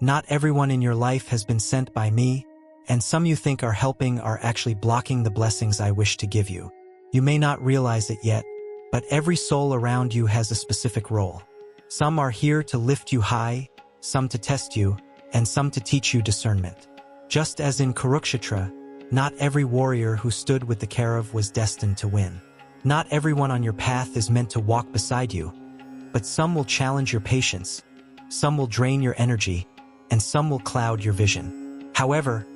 Not everyone in your life has been sent by me, and some you think are helping are actually blocking the blessings I wish to give you. You may not realize it yet, but every soul around you has a specific role. Some are here to lift you high, some to test you, and some to teach you discernment. Just as in Kurukshetra, not every warrior who stood with the Kaurav was destined to win. Not everyone on your path is meant to walk beside you, but some will challenge your patience, some will drain your energy, and some will cloud your vision. However,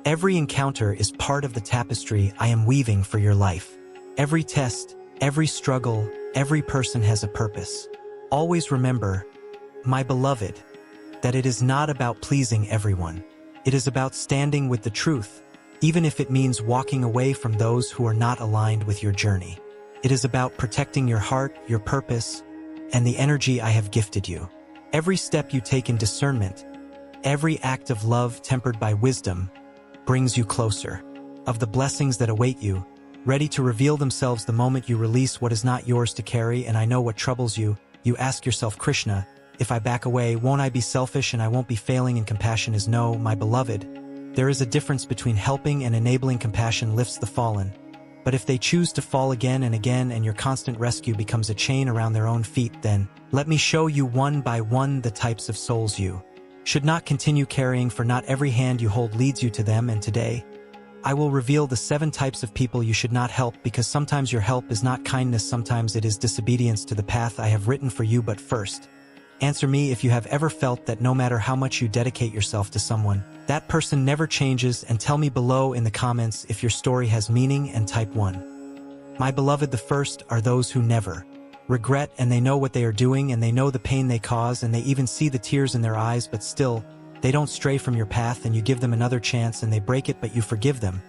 every encounter is part of the tapestry I am weaving for your life. Every test, every struggle, every person has a purpose. Always remember, my beloved, that it is not about pleasing everyone. It is about standing with the truth, even if it means walking away from those who are not aligned with your journey. It is about protecting your heart, your purpose, and the energy I have gifted you. Every step you take in discernment, every act of love tempered by wisdom, brings you closer of the blessings that await you, ready to reveal themselves the moment you release what is not yours to carry. And I know what troubles you. You ask yourself, Krishna, if I back away, won't I be selfish and I won't be failing? And compassion is no, my beloved. There is a difference between helping and enabling. Compassion lifts the fallen. But if they choose to fall again and again and your constant rescue becomes a chain around their own feet, then let me show you one by one the types of souls you should not continue carrying, for not every hand you hold leads you to them. And today, I will reveal the 7 types of people you should not help, because sometimes your help is not kindness, sometimes it is disobedience to the path I have written for you. But first, answer me if you have ever felt that no matter how much you dedicate yourself to someone, that person never changes, and tell me below in the comments if your story has meaning. And type 1. My beloved, the first are those who never regret, and they know what they are doing, and they know the pain they cause, and they even see the tears in their eyes, but still, they don't stray from your path, and you give them another chance and they break it, but you forgive them.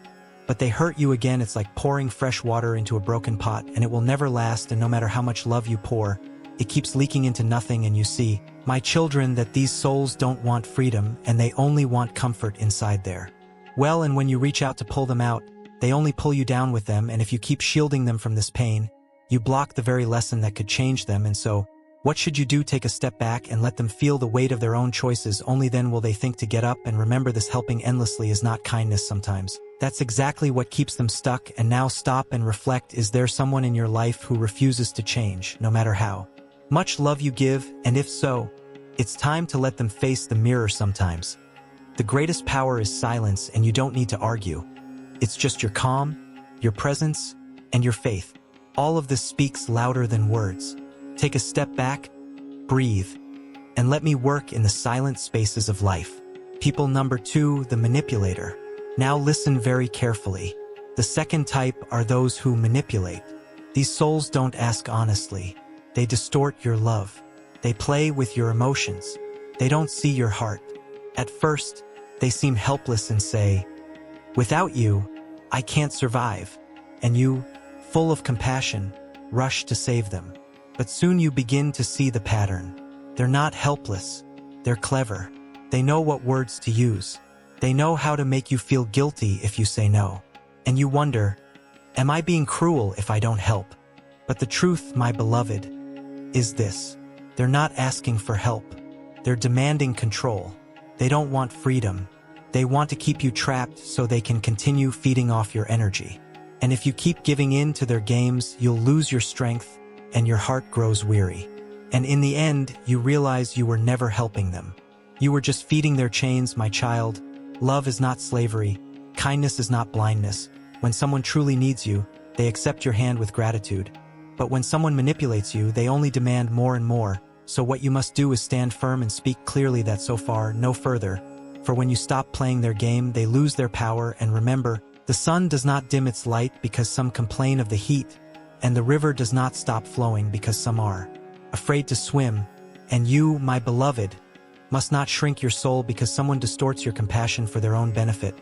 But they hurt you again. It's like pouring fresh water into a broken pot, and it will never last, and no matter how much love you pour, it keeps leaking into nothing. And you see, my children, that these souls don't want freedom, and they only want comfort inside there. Well, and when you reach out to pull them out, they only pull you down with them, and if you keep shielding them from this pain, you block the very lesson that could change them. And so, what should you do? Take a step back and let them feel the weight of their own choices. Only then will they think to get up. And remember, this helping endlessly is not kindness sometimes. That's exactly what keeps them stuck. And now stop and reflect. Is there someone in your life who refuses to change, no matter how much love you give? And if so, it's time to let them face the mirror sometimes. The greatest power is silence, and you don't need to argue. It's just your calm, your presence, and your faith. All of this speaks louder than words. Take a step back, breathe, and let me work in the silent spaces of life. People number 2, the manipulator. Now listen very carefully. The second type are those who manipulate. These souls don't ask honestly. They distort your love. They play with your emotions. They don't see your heart. At first, they seem helpless and say, "Without you, I can't survive." And you, full of compassion, rush to save them. But soon you begin to see the pattern. They're not helpless. They're clever. They know what words to use. They know how to make you feel guilty if you say no. And you wonder, am I being cruel if I don't help? But the truth, my beloved, is this. They're not asking for help. They're demanding control. They don't want freedom. They want to keep you trapped so they can continue feeding off your energy. And if you keep giving in to their games, you'll lose your strength, and your heart grows weary. And in the end, you realize you were never helping them. You were just feeding their chains. My child, love is not slavery. Kindness is not blindness. When someone truly needs you, they accept your hand with gratitude. But when someone manipulates you, they only demand more and more. So what you must do is stand firm and speak clearly, that so far, no further. For when you stop playing their game, they lose their power. And remember, the sun does not dim its light because some complain of the heat, and the river does not stop flowing because some are afraid to swim. And you, my beloved, must not shrink your soul because someone distorts your compassion for their own benefit.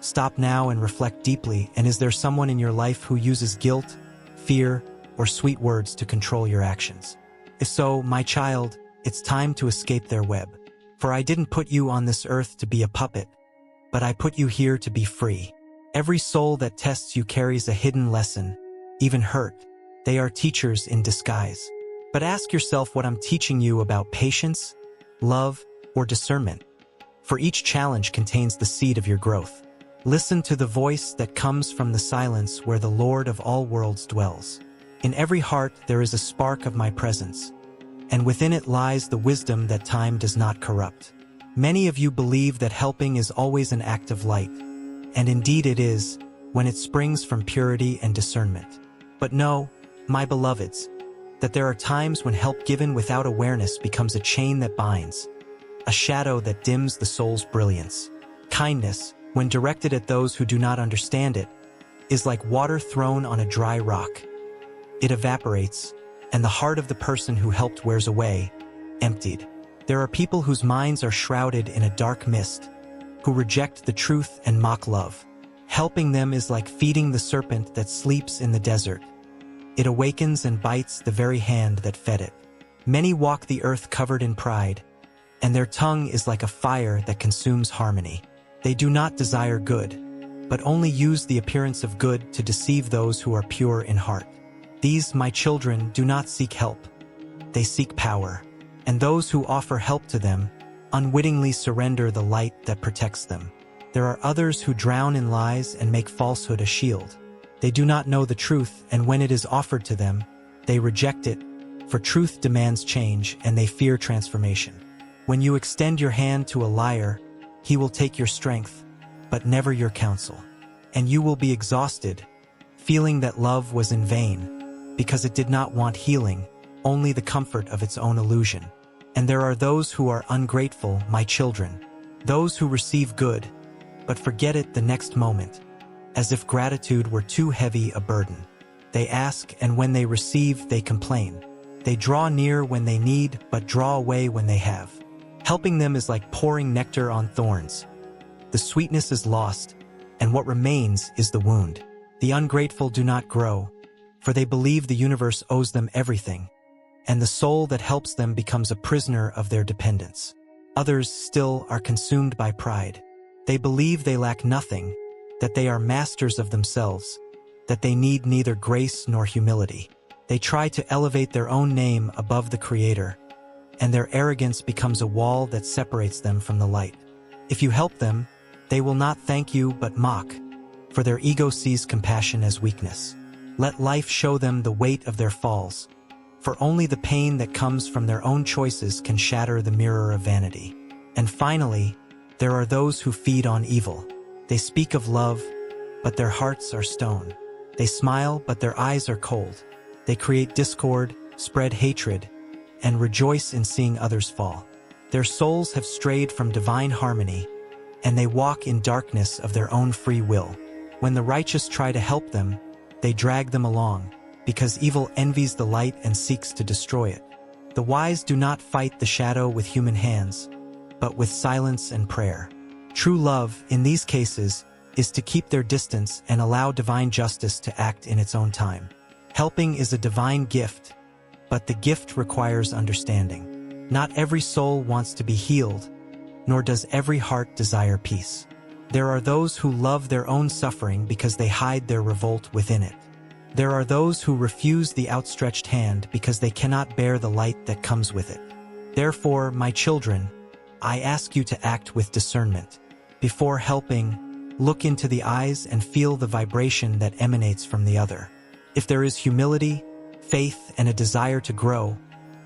Stop now and reflect deeply. And is there someone in your life who uses guilt, fear, or sweet words to control your actions? If so, my child, it's time to escape their web. For I didn't put you on this earth to be a puppet, but I put you here to be free. Every soul that tests you carries a hidden lesson, even hurt. They are teachers in disguise. But ask yourself what I'm teaching you about patience, love, or discernment. for each challenge contains the seed of your growth. Listen to the voice that comes from the silence where the Lord of all worlds dwells. In every heart there is a spark of my presence, and within it lies the wisdom that time does not corrupt. Many of you believe that helping is always an act of light, and indeed it is, when it springs from purity and discernment. But know, my beloveds, that there are times when help given without awareness becomes a chain that binds, a shadow that dims the soul's brilliance. Kindness, when directed at those who do not understand it, is like water thrown on a dry rock. It evaporates, and the heart of the person who helped wears away, emptied. There are people whose minds are shrouded in a dark mist, who reject the truth and mock love. Helping them is like feeding the serpent that sleeps in the desert. It awakens and bites the very hand that fed it. Many walk the earth covered in pride, and their tongue is like a fire that consumes harmony. They do not desire good, but only use the appearance of good to deceive those who are pure in heart. These, my children, do not seek help. They seek power, and those who offer help to them unwittingly surrender the light that protects them. There are others who drown in lies and make falsehood a shield. They do not know the truth, and when it is offered to them, they reject it, for truth demands change and they fear transformation. When you extend your hand to a liar, he will take your strength, but never your counsel. And you will be exhausted, feeling that love was in vain, because it did not want healing, only the comfort of its own illusion. And there are those who are ungrateful, my children, those who receive good, but forget it the next moment, as if gratitude were too heavy a burden. They ask, and when they receive, they complain. They draw near when they need, but draw away when they have. Helping them is like pouring nectar on thorns. The sweetness is lost, and what remains is the wound. The ungrateful do not grow, for they believe the universe owes them everything, and the soul that helps them becomes a prisoner of their dependence. Others still are consumed by pride. They believe they lack nothing, that they are masters of themselves, that they need neither grace nor humility. They try to elevate their own name above the Creator, and their arrogance becomes a wall that separates them from the light. If you help them, they will not thank you but mock, for their ego sees compassion as weakness. Let life show them the weight of their falls, for only the pain that comes from their own choices can shatter the mirror of vanity. And finally, there are those who feed on evil. They speak of love, but their hearts are stone. They smile, but their eyes are cold. They create discord, spread hatred, and rejoice in seeing others fall. Their souls have strayed from divine harmony, and they walk in darkness of their own free will. When the righteous try to help them, they drag them along, because evil envies the light and seeks to destroy it. The wise do not fight the shadow with human hands, but with silence and prayer. True love, in these cases, is to keep their distance and allow divine justice to act in its own time. Helping is a divine gift, but the gift requires understanding. Not every soul wants to be healed, nor does every heart desire peace. There are those who love their own suffering because they hide their revolt within it. There are those who refuse the outstretched hand because they cannot bear the light that comes with it. Therefore, my children, I ask you to act with discernment. Before helping, look into the eyes and feel the vibration that emanates from the other. If there is humility, faith, and a desire to grow,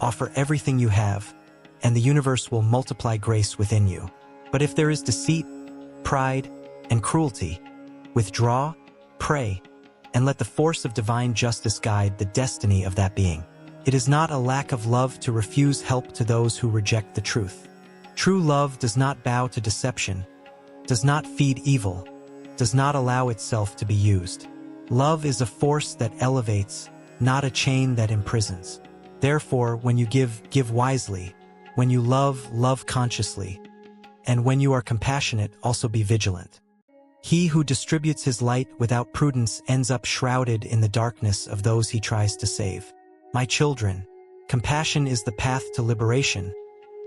offer everything you have, and the universe will multiply grace within you. But if there is deceit, pride, and cruelty, withdraw, pray, and let the force of divine justice guide the destiny of that being. It is not a lack of love to refuse help to those who reject the truth. True love does not bow to deception, does not feed evil, does not allow itself to be used. Love is a force that elevates, not a chain that imprisons. Therefore, when you give wisely. When you love consciously. And when you are compassionate, also be vigilant. He who distributes his light without prudence ends up shrouded in the darkness of those he tries to save. My children, compassion is the path to liberation,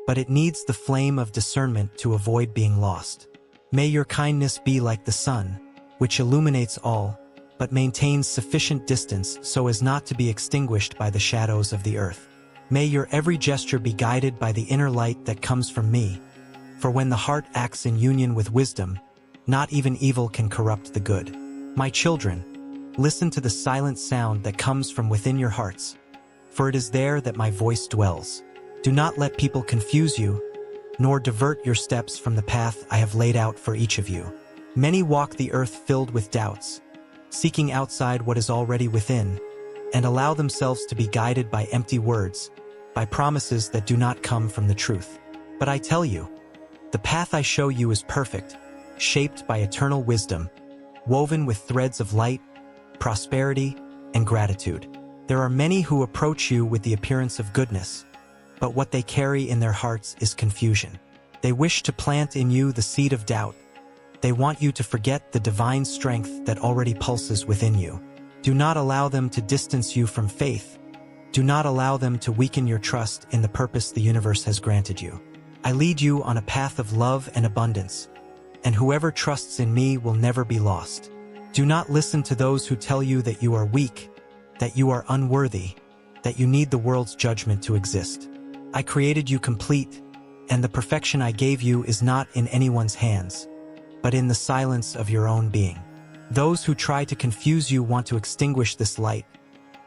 but it needs the flame of discernment to avoid being lost. May your kindness be like the sun, which illuminates all, but maintains sufficient distance so as not to be extinguished by the shadows of the earth. May your every gesture be guided by the inner light that comes from me, For when the heart acts in union with wisdom, not even evil can corrupt the good. My children, listen to the silent sound that comes from within your hearts, for it is there that my voice dwells. Do not let people confuse you, nor divert your steps from the path I have laid out for each of you. Many walk the earth filled with doubts, seeking outside what is already within, and allow themselves to be guided by empty words, by promises that do not come from the truth. But I tell you, the path I show you is perfect, shaped by eternal wisdom, woven with threads of light, prosperity, and gratitude. There are many who approach you with the appearance of goodness, but what they carry in their hearts is confusion. They wish to plant in you the seed of doubt. They want you to forget the divine strength that already pulses within you. Do not allow them to distance you from faith. Do not allow them to weaken your trust in the purpose the universe has granted you. I lead you on a path of love and abundance, and whoever trusts in me will never be lost. Do not listen to those who tell you that you are weak, that you are unworthy, that you need the world's judgment to exist. I created you complete, and the perfection I gave you is not in anyone's hands, but in the silence of your own being. Those who try to confuse you want to extinguish this light,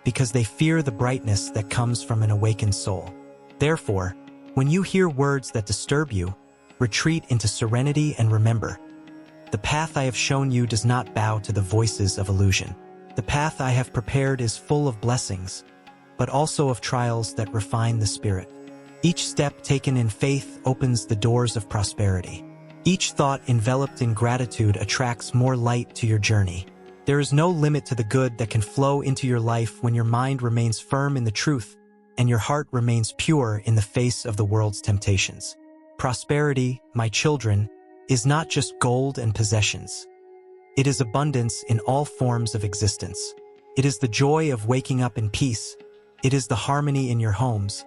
because they fear the brightness that comes from an awakened soul. Therefore, when you hear words that disturb you, retreat into serenity and remember, the path I have shown you does not bow to the voices of illusion. The path I have prepared is full of blessings, but also of trials that refine the spirit. Each step taken in faith opens the doors of prosperity. Each thought enveloped in gratitude attracts more light to your journey. There is no limit to the good that can flow into your life when your mind remains firm in the truth and your heart remains pure in the face of the world's temptations. Prosperity, my children, is not just gold and possessions. It is abundance in all forms of existence. It is the joy of waking up in peace. It is the harmony in your homes.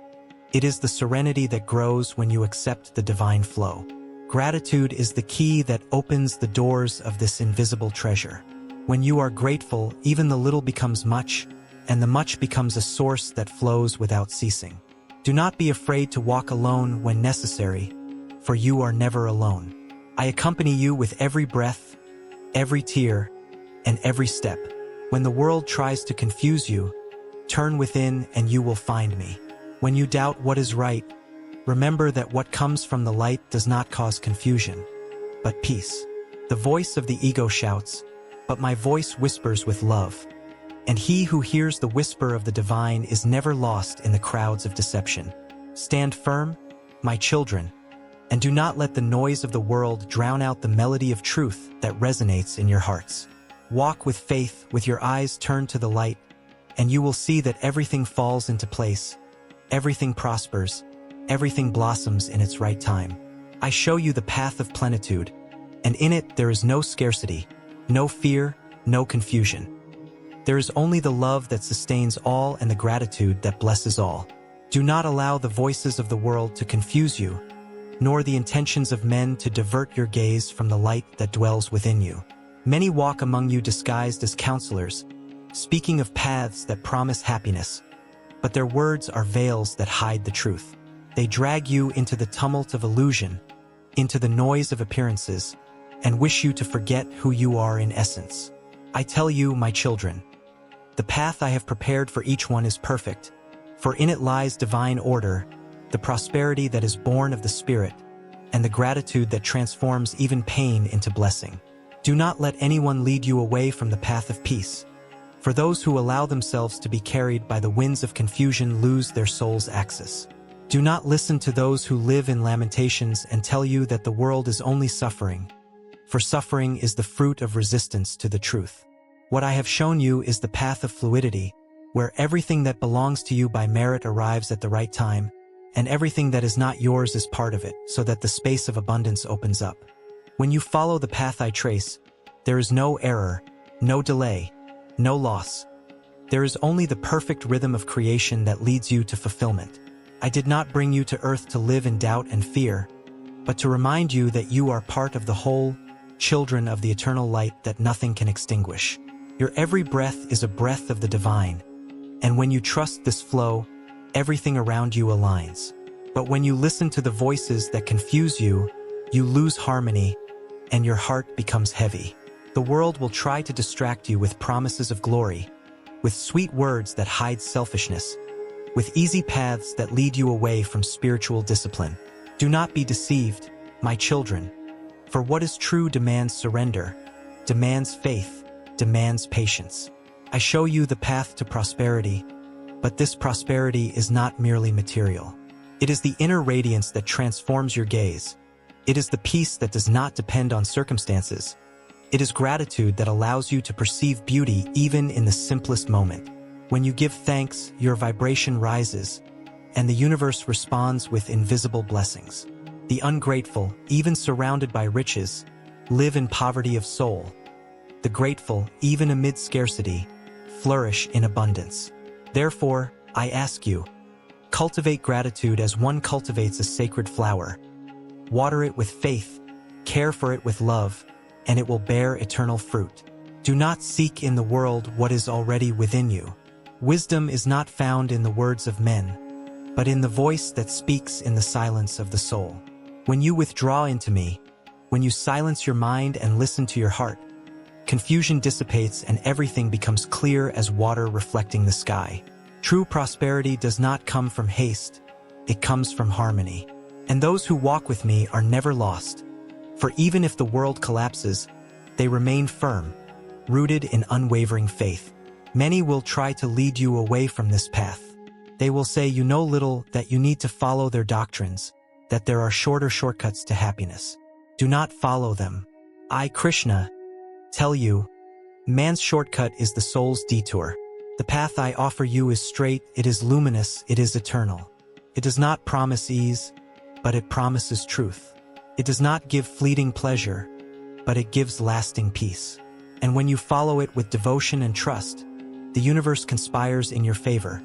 It is the serenity that grows when you accept the divine flow. Gratitude is the key that opens the doors of this invisible treasure. When you are grateful, even the little becomes much, and the much becomes a source that flows without ceasing. Do not be afraid to walk alone when necessary, for you are never alone. I accompany you with every breath, every tear, and every step. When the world tries to confuse you, turn within and you will find me. When you doubt what is right, remember that what comes from the light does not cause confusion, but peace. The voice of the ego shouts, but my voice whispers with love. And he who hears the whisper of the divine is never lost in the crowds of deception. Stand firm, my children, and do not let the noise of the world drown out the melody of truth that resonates in your hearts. Walk with faith, with your eyes turned to the light, and you will see that everything falls into place, everything prospers, everything blossoms in its right time. I show you the path of plenitude, and in it there is no scarcity, no fear, no confusion. There is only the love that sustains all and the gratitude that blesses all. Do not allow the voices of the world to confuse you, nor the intentions of men to divert your gaze from the light that dwells within you. Many walk among you disguised as counselors, speaking of paths that promise happiness, but their words are veils that hide the truth. They drag you into the tumult of illusion, into the noise of appearances, and wish you to forget who you are in essence. I tell you, my children, the path I have prepared for each one is perfect, for in it lies divine order, the prosperity that is born of the Spirit, and the gratitude that transforms even pain into blessing. Do not let anyone lead you away from the path of peace, for those who allow themselves to be carried by the winds of confusion lose their soul's axis. Do not listen to those who live in lamentations and tell you that the world is only suffering, for suffering is the fruit of resistance to the truth. What I have shown you is the path of fluidity, where everything that belongs to you by merit arrives at the right time, and everything that is not yours is part of it, so that the space of abundance opens up. When you follow the path I trace, there is no error, no delay, no loss. There is only the perfect rhythm of creation that leads you to fulfillment. I did not bring you to earth to live in doubt and fear, but to remind you that you are part of the whole, children of the eternal light that nothing can extinguish. Your every breath is a breath of the divine, and when you trust this flow, everything around you aligns. But when you listen to the voices that confuse you, you lose harmony, and your heart becomes heavy. The world will try to distract you with promises of glory, with sweet words that hide selfishness, with easy paths that lead you away from spiritual discipline. Do not be deceived, my children, for what is true demands surrender, demands faith, demands patience. I show you the path to prosperity, but this prosperity is not merely material. It is the inner radiance that transforms your gaze. It is the peace that does not depend on circumstances. It is gratitude that allows you to perceive beauty even in the simplest moment. When you give thanks, your vibration rises, and the universe responds with invisible blessings. The ungrateful, even surrounded by riches, live in poverty of soul. The grateful, even amid scarcity, flourish in abundance. Therefore, I ask you, cultivate gratitude as one cultivates a sacred flower. Water it with faith, care for it with love, and it will bear eternal fruit. Do not seek in the world what is already within you. Wisdom is not found in the words of men, but in the voice that speaks in the silence of the soul. When you withdraw into me, when you silence your mind and listen to your heart, confusion dissipates and everything becomes clear as water reflecting the sky. True prosperity does not come from haste, it comes from harmony. And those who walk with me are never lost, for even if the world collapses, they remain firm, rooted in unwavering faith. Many will try to lead you away from this path. They will say you know little, that you need to follow their doctrines, that there are shorter shortcuts to happiness. Do not follow them. I, Krishna, tell you, man's shortcut is the soul's detour. The path I offer you is straight, it is luminous, it is eternal. It does not promise ease, but it promises truth. It does not give fleeting pleasure, but it gives lasting peace. And when you follow it with devotion and trust, the universe conspires in your favor,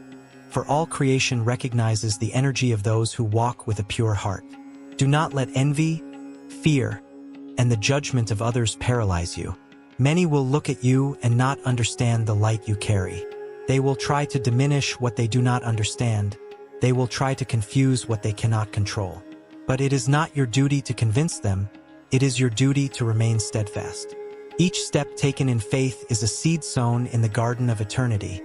for all creation recognizes the energy of those who walk with a pure heart. Do not let envy, fear, and the judgment of others paralyze you. Many will look at you and not understand the light you carry. They will try to diminish what they do not understand. They will try to confuse what they cannot control. But it is not your duty to convince them, it is your duty to remain steadfast. Each step taken in faith is a seed sown in the garden of eternity,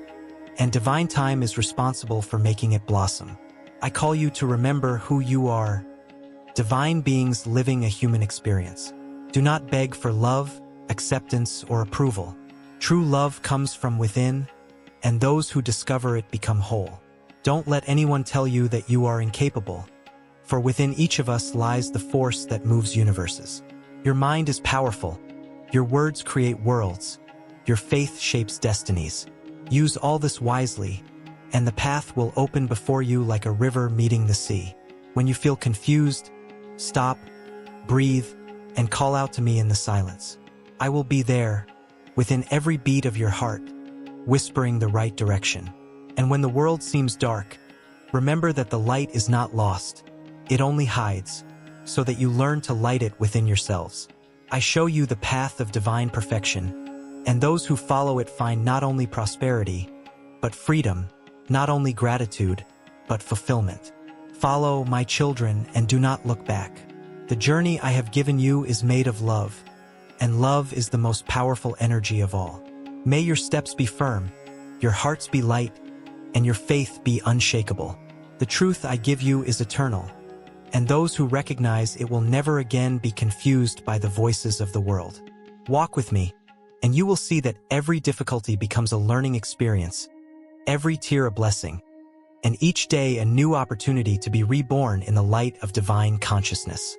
and divine time is responsible for making it blossom. I call you to remember who you are, divine beings living a human experience. Do not beg for love, acceptance, or approval. True love comes from within, and those who discover it become whole. Don't let anyone tell you that you are incapable, for within each of us lies the force that moves universes. Your mind is powerful. Your words create worlds. Your faith shapes destinies. Use all this wisely, and the path will open before you like a river meeting the sea. When you feel confused, stop, breathe, and call out to me in the silence. I will be there, within every beat of your heart, whispering the right direction. And when the world seems dark, remember that the light is not lost. It only hides, so that you learn to light it within yourselves. I show you the path of divine perfection, and those who follow it find not only prosperity, but freedom, not only gratitude, but fulfillment. Follow, my children, and do not look back. The journey I have given you is made of love, and love is the most powerful energy of all. May your steps be firm, your hearts be light, and your faith be unshakable. The truth I give you is eternal, and those who recognize it will never again be confused by the voices of the world. Walk with me, and you will see that every difficulty becomes a learning experience, every tear a blessing, and each day a new opportunity to be reborn in the light of divine consciousness.